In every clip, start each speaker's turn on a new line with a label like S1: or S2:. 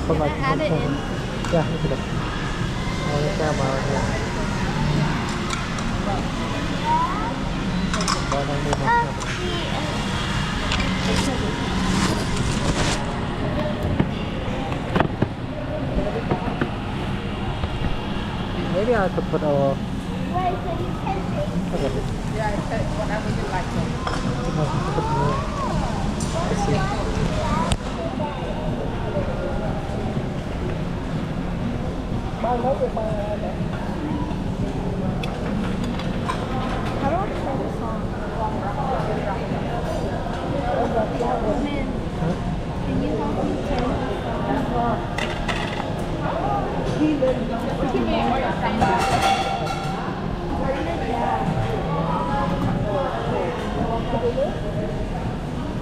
S1: Can I add it in?
S2: Yeah, look at it. Oh, the camera right here. Bỏ đang đi một Maybe I could put a...
S1: Wait, so you can take
S2: Okay.
S3: Yeah, take whatever you like.
S2: Let's see.
S1: How do I turn this on? Man, can you help me turn this on?
S3: What you mean? What you're saying?
S1: Turn it down.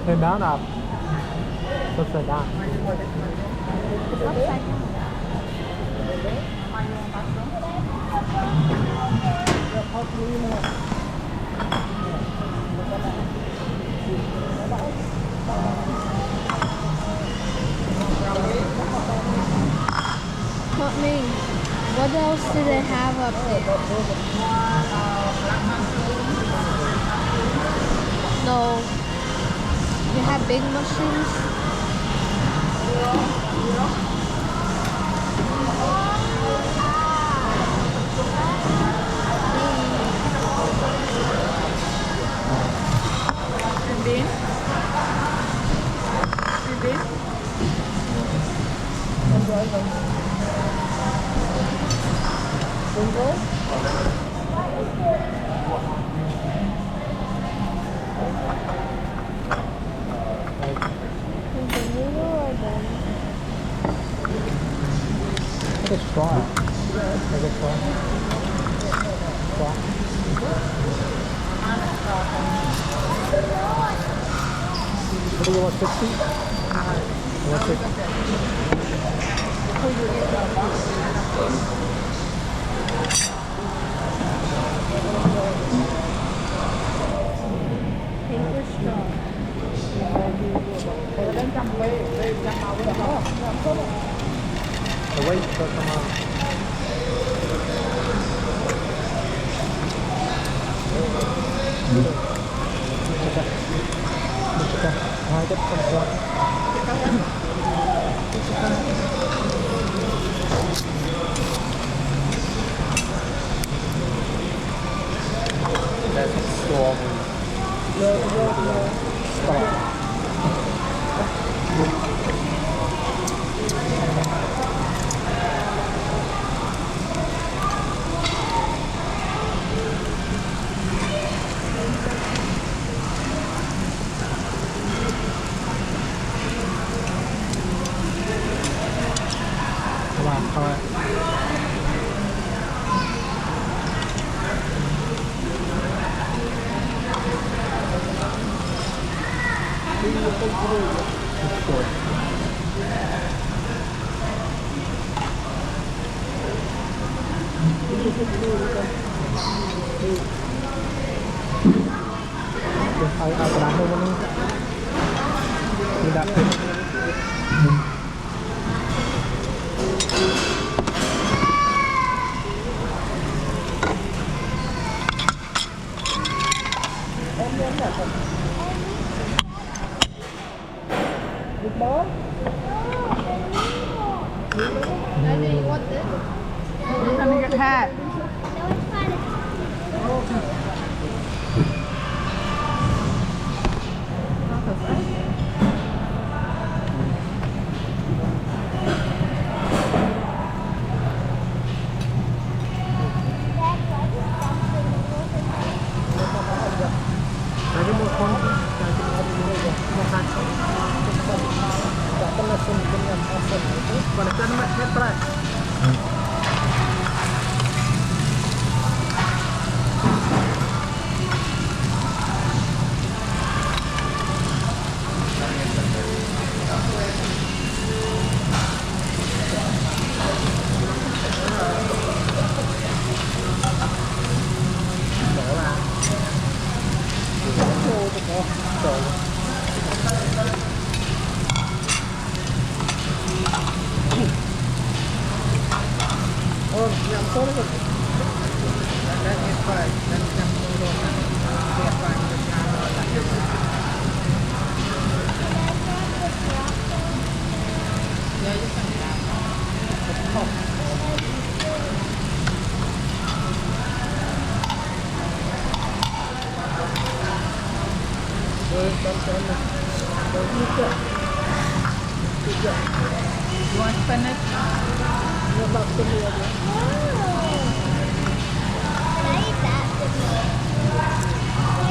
S2: Turn down up. Upside down.
S1: It's upside down. Help me. What else do they have up there? No. They have big mushrooms.
S3: Bean? Bean?
S2: Take a straw. Take a straw. Straw. What do you want, 60? You want 60?
S1: Paper straw.
S2: The weight will come out. Hai chất con straw. That's a straw. Straw. Come on. Ai cái đá hơn không? Đi đặt.
S1: Daddy, you want this?
S3: Let me get hat.
S1: No, it's fine.
S2: Lagi mau konti, lagi mau kacau. Tak pernah dengan asam itu. Pada kan mak hebat. Rồi. rồi con này rồi đi chợ
S3: You want spinach?
S2: nó bọc cái mưa đấy
S1: Can I eat that with me?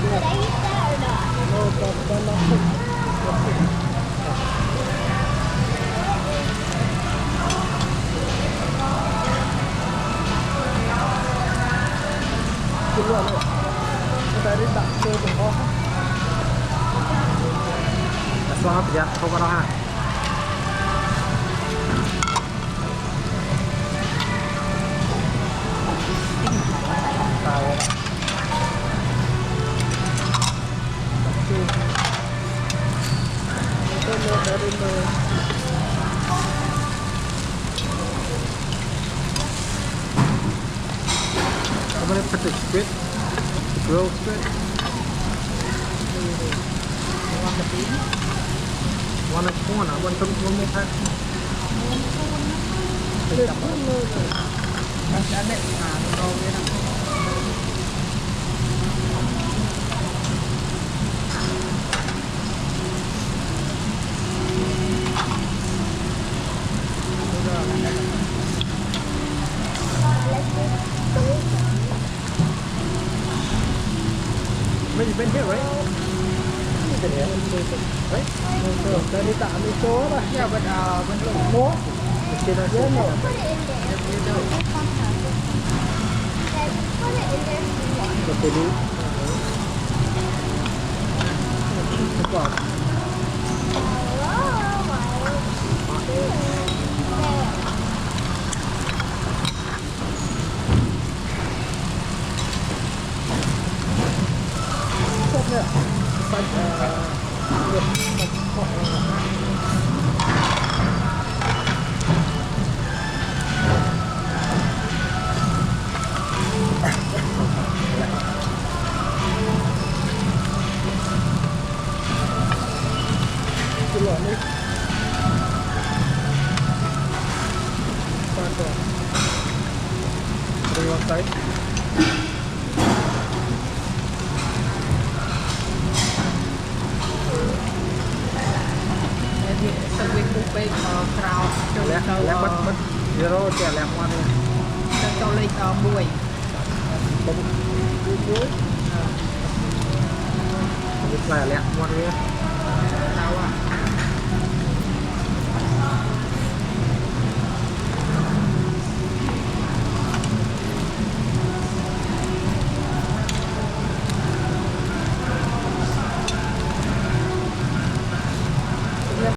S1: Could I eat that or not?
S2: nó con nó không keluar ni dari tak ke bawah asal apa ya kau kalau ha tahu itu dari I'm going to put the squid, the grilled squid. You want the bean? One and one. I want some one more pack.
S3: Kasi alik, roll yun ako.
S2: You've been here, right? You've been here, right? No, dari tak ambil tu lah.
S3: Yeah, but when you
S2: No. Mesti dah
S1: Put
S2: no.
S1: it in there.
S3: you do.
S1: Dad, put it in there if you want.
S2: Betul ni. Cepat. Cepatnya. Keluar ni. Pasal. Dari side.
S3: Sẽ quy cục bê crowd cho
S2: Lẹ mất zero trẻ lẹ hoa này.
S3: cho lên bùi.
S2: Bông cuối. Cái này lẹ hoa này.